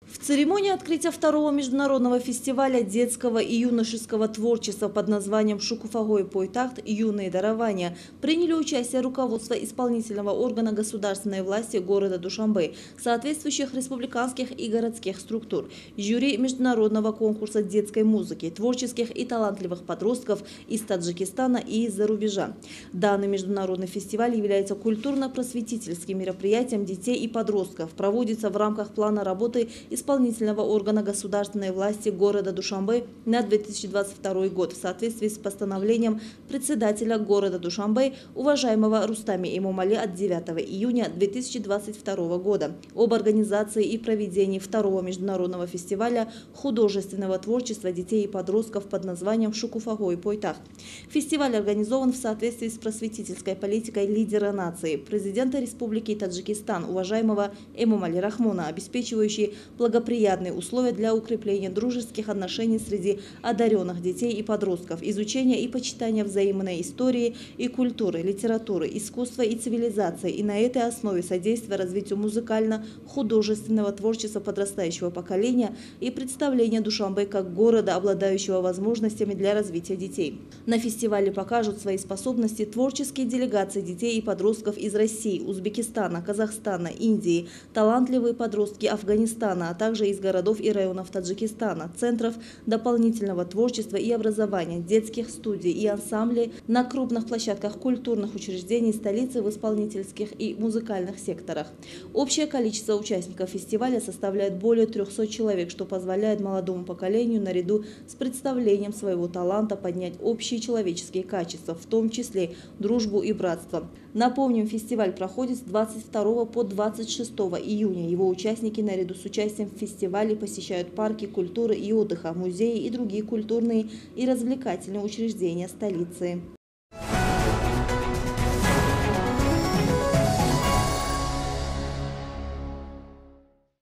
В церемонии открытия второго международного фестиваля детского и юношеского творчества под названием «Шукуфагой Пойтахт. Юные дарования» приняли участие руководство исполнительного органа государственной власти города Душанбе, соответствующих республиканских и городских структур, жюри международного конкурса детской музыки, творческих и талантливых подростков из Таджикистана и из-за рубежа. Данный международный фестиваль является культурно-просветительским мероприятием детей и подростков, проводится в рамках плана работы исполнительного органа государственной власти города Душанбе на 2022 год в соответствии с постановлением председателя города Душанбе уважаемого Рустами Эмомали от 9 июня 2022 года об организации и проведении второго международного фестиваля художественного творчества детей и подростков под названием «Шукуфагой Пойтахт». Фестиваль организован в соответствии с просветительской политикой лидера нации, президента Республики Таджикистан, уважаемого Эмомали Рахмона, обеспечивающий благоприятные условия для укрепления дружеских отношений среди одаренных детей и подростков, изучения и почитания взаимной истории и культуры, литературы, искусства и цивилизации, и на этой основе содействия развитию музыкально-художественного творчества подрастающего поколения и представления Душанбе как города, обладающего возможностями для развития детей. На фестивале покажут свои способности творческие делегации детей и подростков из России, Узбекистана, Казахстана, Индии, талантливые подростки Афганистана, а также из городов и районов Таджикистана, центров дополнительного творчества и образования, детских студий и ансамблей на крупных площадках культурных учреждений столицы в исполнительских и музыкальных секторах. Общее количество участников фестиваля составляет более 300 человек, что позволяет молодому поколению наряду с представлением своего таланта поднять общие человеческие качества, в том числе дружбу и братство. Напомним, фестиваль проходит с 22 по 26 июня. Его участники наряду с участием в фестивале посещают парки культуры и отдыха, музеи и другие культурные и развлекательные учреждения столицы.